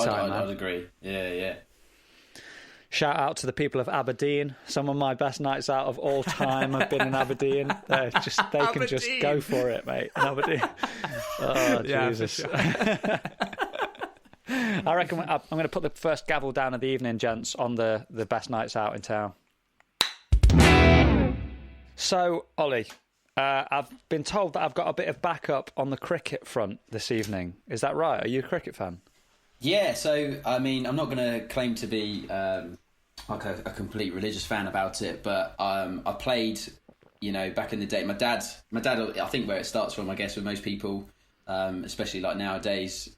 time, man. I'd agree. Yeah. Shout out to the people of Aberdeen. Some of my best nights out of all time have been in Aberdeen. They can just go for it, mate. In Aberdeen. Oh, Jesus. Sure. I reckon I'm going to put the first gavel down of the evening, gents, on the best nights out in town. So, Ollie, I've been told that I've got a bit of backup on the cricket front this evening. Is that right? Are you a cricket fan? Yeah, so, I mean, I'm not going to claim to be like a complete religious fan about it, but I played, back in the day. My dad, I think where it starts from, I guess, with most people, especially like nowadays,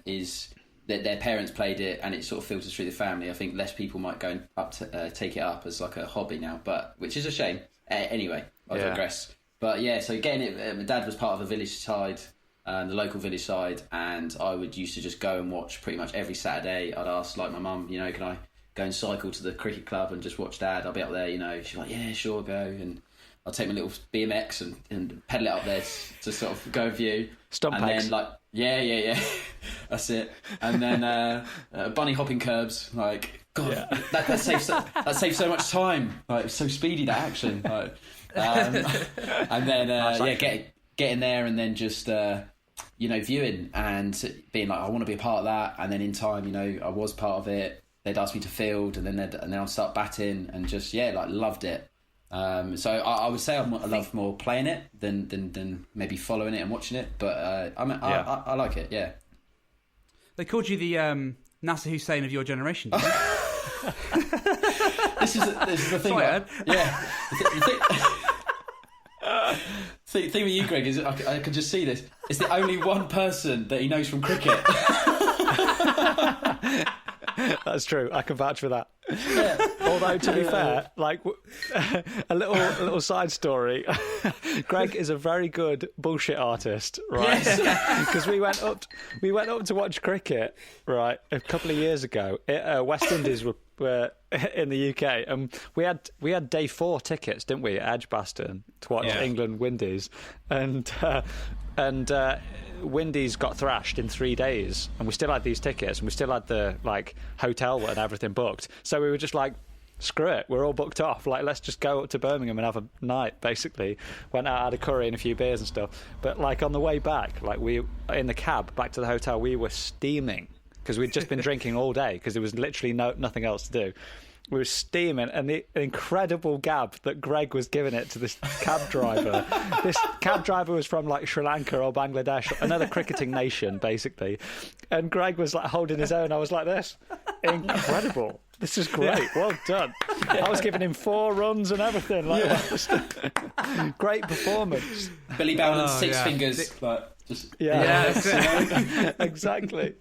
is that their parents played it and it sort of filters through the family. I think less people might go and take it up as like a hobby now, which is a shame. Anyway, I digress. But yeah, so getting it, my dad was part of a village side, the local village side, and I used to just go and watch pretty much every Saturday. I'd ask like my mum, can I go and cycle to the cricket club and just watch Dad? I'll be up there, she's like, yeah, sure, go. And I'll take my little BMX and pedal it up there to sort of go view. Stump and pegs. then like, yeah, that's it. And then bunny hopping curbs, like, God, that saves so much time. Like, it's so speedy, that action. Like, and then getting there and then just viewing and being like, I want to be a part of that. And then in time, I was part of it. They'd ask me to field, and then I'd start batting, and just loved it. So I would say I love more playing it than maybe following it and watching it. But I like it. Yeah. They called you the Nasser Hussain of your generation, didn't they? This is the thing. The thing with you, Greg, is I can just see this. It's the only one person that he knows from cricket. That's true. I can vouch for that. Yeah. Although, to be fair, like a little side story, Greg is a very good bullshit artist, right? Because we went up to watch cricket, right, a couple of years ago. West Indies were in the UK, and we had day 4 tickets, didn't we, at Edgbaston to watch England Windies, and Windies got thrashed in 3 days, and we still had these tickets, and we still had the hotel and everything booked. So we were just like, screw it, we're all booked off. Like, let's just go up to Birmingham and have a night. Basically, went out, had a curry and a few beers and stuff. But like on the way back, like we in the cab back to the hotel, we were steaming because we'd just been drinking all day because there was literally nothing else to do. We were steaming, and the incredible gab that Greg was giving it to this cab driver. This cab driver was from like Sri Lanka or Bangladesh, another cricketing nation, basically. And Greg was like holding his own. I was like, this incredible. This is great. Well done. I was giving him 4 runs and everything. Great performance. Billy Bowden, six fingers. Exactly.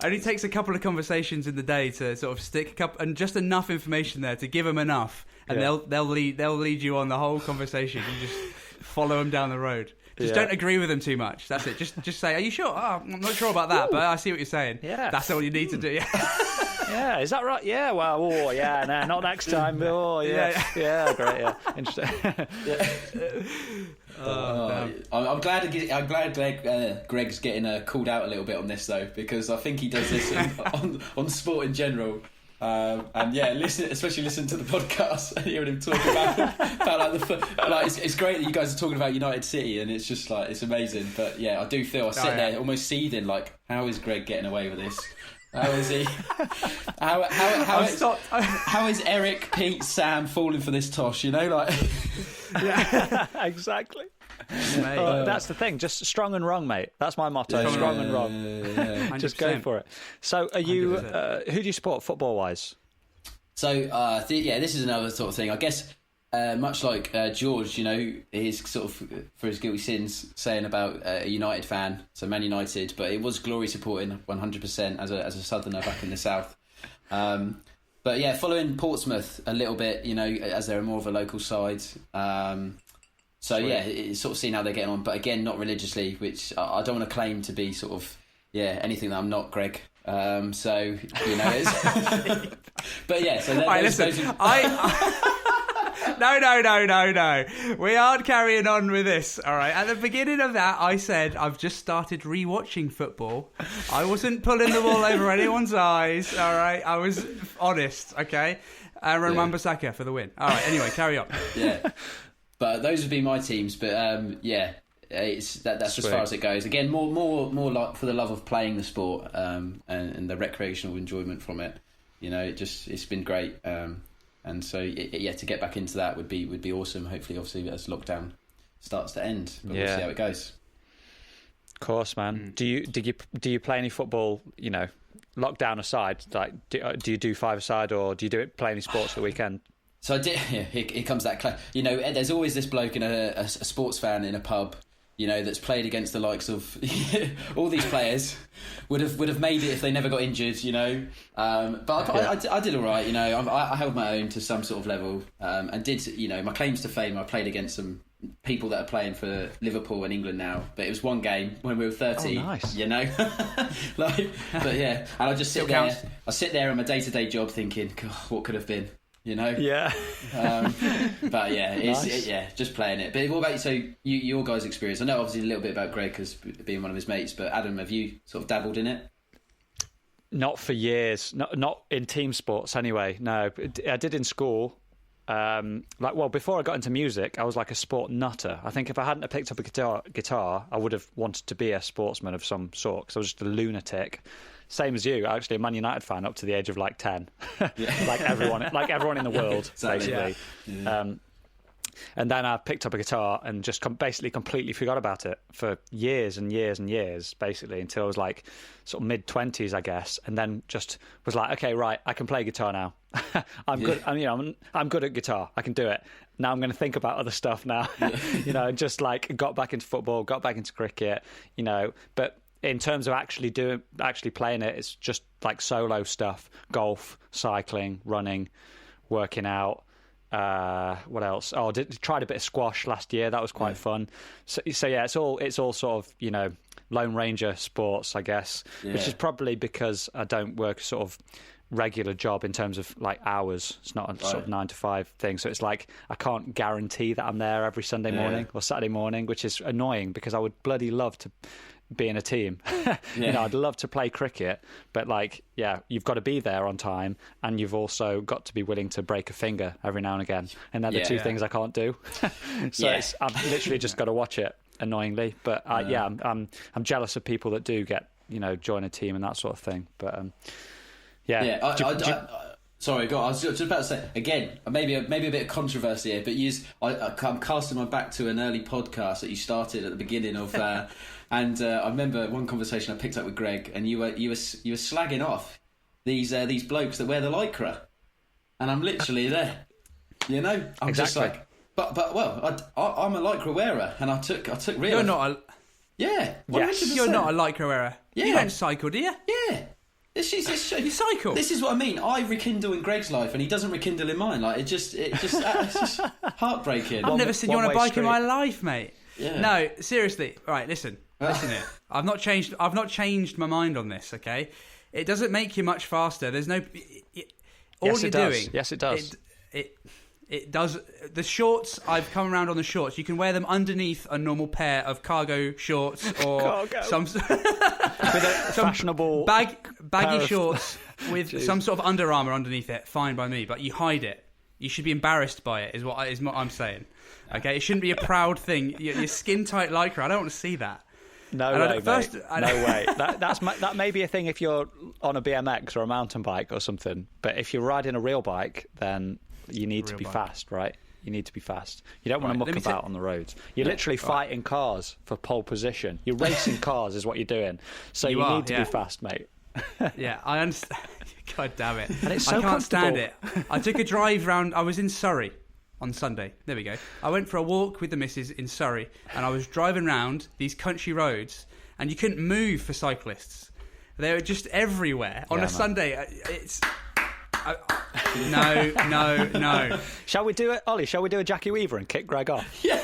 Only takes a couple of conversations in the day to sort of stick a couple, and just enough information there to give them enough, and they'll lead you on the whole conversation. You just follow them down the road. Just don't agree with them too much. That's it. Just say, "Are you sure?" "Oh, I'm not sure about that, but I see what you're saying." Yeah, that's all you need to do. Yeah, is that right? Yeah, well, no, not next time. Great, interesting. I'm glad Greg's getting called out a little bit on this though, because I think he does this on sport in general. Especially listen to the podcast and hearing him talk about it's great that you guys are talking about United City, and it's just like, it's amazing. But yeah, I do feel I sit there almost seething, like, how is Greg getting away with this? How is he? How is Eric, Pete, Sam falling for this tosh? Yeah, exactly. That's the thing. Just strong and wrong, mate. That's my motto. Strong and wrong. Yeah. Just go for it. So, are you? Who do you support football-wise? So, this is another sort of thing. I guess, much like George, he's sort of, for his guilty sins, saying about a United fan, so Man United, but it was glory supporting 100% as a Southerner back in the South. But yeah, following Portsmouth a little bit, as they're more of a local side. It's sort of seeing how they're getting on, but again, not religiously, which I don't want to claim to be sort of, anything that I'm not, Greg. It's... But yeah, so listen, No. We aren't carrying on with this, all right? At the beginning of that, I said I've just started rewatching football. I wasn't pulling the wool over anyone's eyes, all right? I was honest, okay? Aaron Wan-Bissaka for the win. All right, anyway, carry on. Yeah. But those would be my teams. But that's Sweet. as far as it goes. Again, more like for the love of playing the sport and the recreational enjoyment from it. You know, it's been great. And so to get back into that would be awesome. Hopefully, obviously, as lockdown starts to end, but we'll see how it goes. Of course, man. Do you play any football? You know, lockdown aside, like do you do five-a-side or do you play any sports at the weekend? So I did. Here comes that. You know, there's always this bloke in a sports fan in a pub, you know, that's played against the likes of all these players. would have made it if they never got injured, you know. But I did all right, you know. I held my own to some sort of level, and did, you know, my claims to fame. I played against some people that are playing for Liverpool and England now, but it was one game when we were 30. Oh, nice. You know. But yeah, and I just sit there. Counts. I sit there on my day-to-day job thinking, God, what could have been. You know, yeah, but yeah, nice. Just playing it. But what about you? So your guys' experience? I know obviously a little bit about Greg as being one of his mates, but Adam, have you sort of dabbled in it? Not for years, not in team sports anyway. No, I did in school. Before I got into music, I was like a sport nutter. I think if I hadn't have picked up a guitar, I would have wanted to be a sportsman of some sort. Because I was just a lunatic. Same as you, actually, a Man United fan up to the age of like 10, like everyone in the world, exactly. basically. Yeah. And then I picked up a guitar and just basically completely forgot about it for years and years and years, basically, until I was like sort of mid-20s, I guess, and then just was like, okay, right, I can play guitar now. I'm good. I'm good at guitar. I can do it. Now I'm going to think about other stuff now, you know, and just like got back into football, got back into cricket, you know, but. In terms of actually playing it, it's just like solo stuff: golf, cycling, running, working out. What else? Oh, tried a bit of squash last year. That was quite fun. So yeah, it's all sort of, you know, Lone Ranger sports, I guess. Yeah. Which is probably because I don't work sort of regular job in terms of like hours. It's not a sort of 9 to 5 thing. So it's like I can't guarantee that I'm there every Sunday morning or Saturday morning, which is annoying because I would bloody love to be in a team. You know, I'd love to play cricket, but like, yeah, you've got to be there on time, and you've also got to be willing to break a finger every now and again, and they're the two things I can't do. So I've literally just got to watch it, annoyingly. But I'm jealous of people that do get, you know, join a team and that sort of thing. But sorry, go on. I was just about to say again, maybe a bit of controversy here, but I'm casting my back to an early podcast that you started at the beginning of, and I remember one conversation I picked up with Greg, and you were slagging off these blokes that wear the lycra, and I'm literally there, you know. I'm just like, but I'm a lycra wearer, and I took real. You're not a 100%. You're not a lycra wearer. Yeah. You don't cycle, do you? Yeah. You cycle. This is what I mean. I rekindle in Greg's life, and he doesn't rekindle in mine. Like it's just heartbreaking. I've never seen you on a bike in my life, mate. Yeah. No, seriously. Right, listen here. I've not changed my mind on this. Okay, it doesn't make you much faster. There's no. All you're doing. Yes, it does. It does. The shorts, I've come around on the shorts. You can wear them underneath a normal pair of cargo shorts or some fashionable baggy shorts with some sort of Under Armour underneath it. Fine by me, but you hide it. You should be embarrassed by it. Is what I'm saying. Okay, it shouldn't be a proud thing. Your skin tight lycra. I don't want to see that. No way, mate. No way. That may be a thing if you're on a BMX or a mountain bike or something. But if you're riding a real bike, then you need to be fast, right? You need to be fast. You don't want to muck about on the roads. You're literally fighting cars for pole position. You're racing cars is what you're doing. So you need to be fast, mate. Yeah, I understand. God damn it. And it's so I can't stand it. comfortable. I took a drive round. I was in Surrey on Sunday. There we go. I went for a walk with the missus in Surrey, and I was driving round these country roads, and you couldn't move for cyclists. They were just everywhere. On a Sunday, it's... No. Shall we do it, Ollie? Shall we do a Jackie Weaver and kick Greg off? Yeah.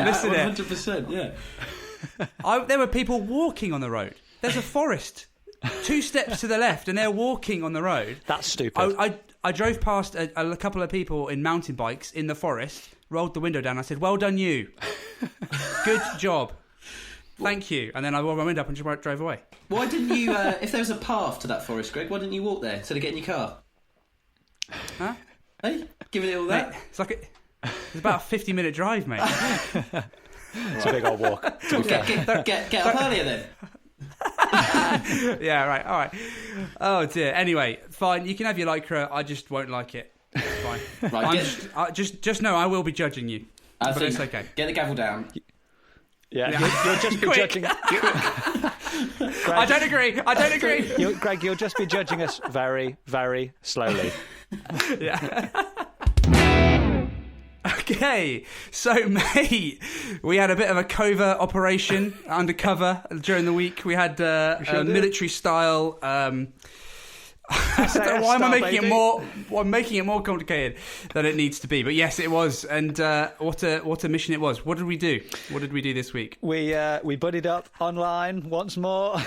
Listen, 100%. Yeah. There were people walking on the road. There's a forest 2 steps to the left, and they're walking on the road. That's stupid. I drove past a couple of people in mountain bikes in the forest, rolled the window down. I said, "Well done, you. Good job. Thank you." And then I rolled my window up and just drove away. Why didn't you? If there was a path to that forest, Greg, why didn't you walk there instead of getting your car? Huh? Hey, giving it all that. Mate, it's about a 50-minute drive, mate. It's a big old walk. Get up earlier then. Yeah, right. All right. Oh dear. Anyway, fine. You can have your Lycra. I just won't like it. It's fine. Right. Just know I will be judging you. But it's okay. Get the gavel down. Yeah. You'll just be judging. Greg, I don't agree. Greg, you'll just be judging us very, very slowly. Yeah. Okay, so mate, we had a bit of a covert operation undercover during the week. We had a military style. Why am I making it more? I'm making it more complicated than it needs to be. But yes, it was, and what a mission it was. What did we do? What did we do this week? We buddied up online once more.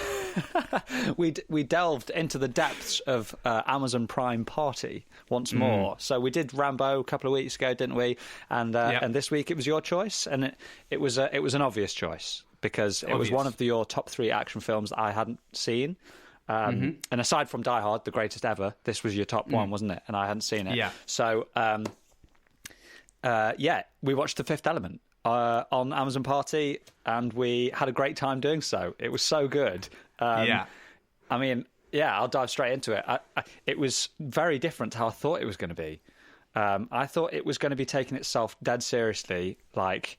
we delved into the depths of Amazon Prime Party once more. So we did Rambo a couple of weeks ago, didn't we? And this week it was your choice, and it was an obvious choice because it was one of your top 3 action films that I hadn't seen. And aside from Die Hard, the greatest ever, this was your top one, wasn't it? And I hadn't seen it. Yeah. So we watched The Fifth Element on Amazon Party, and we had a great time doing so. It was so good. I mean, I'll dive straight into it. It was very different to how I thought it was going to be. I thought it was going to be taking itself dead seriously, like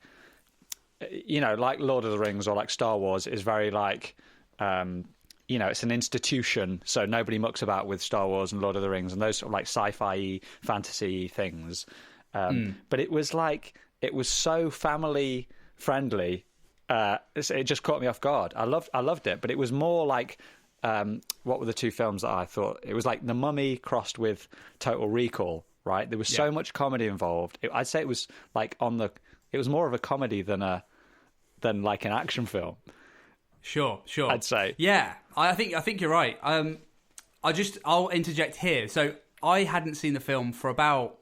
Lord of the Rings or like Star Wars is very like, it's an institution, so nobody mucks about with Star Wars and Lord of the Rings and those sort of like sci-fi fantasy things. But it was so family friendly. It just caught me off guard. I loved it, but it was more like what were the 2 films that I thought? It was like The Mummy crossed with Total Recall, right? There was so much comedy involved. I'd say it was like it was more of a comedy than like an action film. Sure. I'd say. Yeah, I think you're right. I'll interject here. So I hadn't seen the film for about,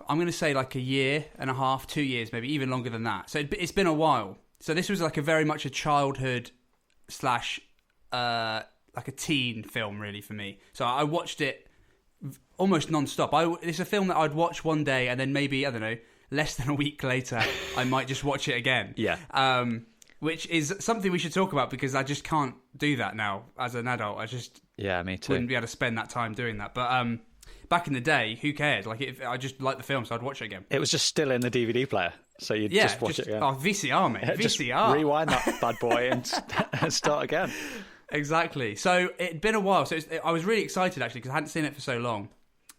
I'm going to say like a year and a half, 2 years, maybe even longer than that. So it's been a while. So this was like a very much a childhood / like a teen film, really, for me. So I watched it almost non-stop. It's a film that I'd watch one day and then maybe, I don't know, less than a week later, I might just watch it again. Yeah. Which is something we should talk about because I just can't do that now as an adult. I just me too. Wouldn't be able to spend that time doing that. But back in the day, who cared? Like, I just liked the film, so I'd watch it again. It was just still in the DVD player, so you'd just watch it again. Oh, VCR, mate. VCR. Just rewind that bad boy and start again. Exactly. So it'd been a while. So I was really excited, actually, because I hadn't seen it for so long.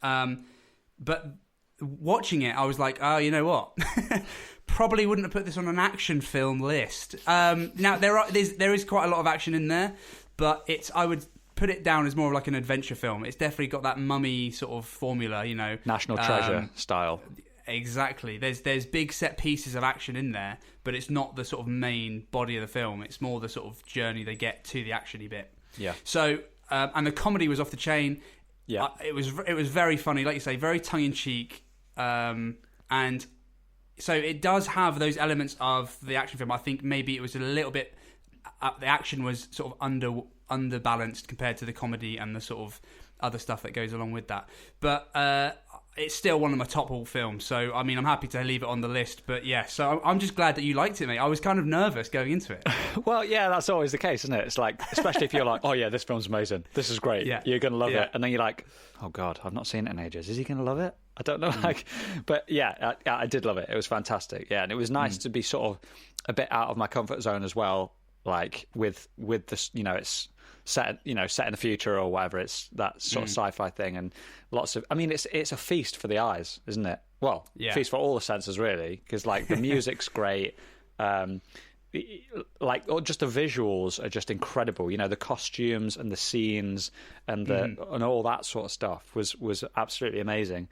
But watching it, I was like, oh, you know what? Probably wouldn't have put this on an action film list. Now there is quite a lot of action in there, but I would put it down as more of like an adventure film. It's definitely got that Mummy sort of formula, National Treasure style. Exactly. There's big set pieces of action in there, but it's not the sort of main body of the film. It's more the sort of journey they get to the actiony bit. Yeah. So and the comedy was off the chain. Yeah. It was very funny, like you say, very tongue in cheek, and. So it does have those elements of the action film. I think maybe it was a little bit... the action was sort of underbalanced compared to the comedy and the sort of other stuff that goes along with that. But it's still one of my top all films. So, I mean, I'm happy to leave it on the list. But yeah, so I'm just glad that you liked it, mate. I was kind of nervous going into it. Well, yeah, that's always the case, isn't it? It's like, especially if you're like, oh yeah, this film's amazing. This is great. Yeah. You're going to love it. And then you're like, oh God, I've not seen it in ages. Is he going to love it? I don't know. But yeah, I did love it. It was fantastic. Yeah, and it was nice to be sort of a bit out of my comfort zone as well. Like with this, it's set in the future or whatever. It's that sort of sci-fi thing, and lots of. I mean, it's a feast for the eyes, isn't it? Well, feast for all the senses, really, because like the music's great. Or just the visuals are just incredible. The costumes and the scenes and and all that sort of stuff was absolutely amazing.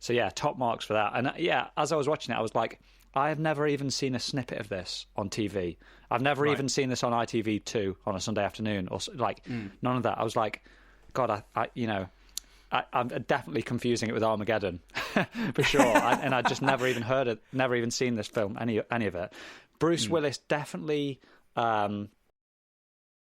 So yeah, top marks for that. And as I was watching it, I was like, I have never even seen a snippet of this on TV. I've never even seen this on ITV2 on a Sunday afternoon or like none of that. I was like, God, I'm definitely confusing it with Armageddon for sure. And I just never even heard it, never even seen this film, any of it. Bruce Willis definitely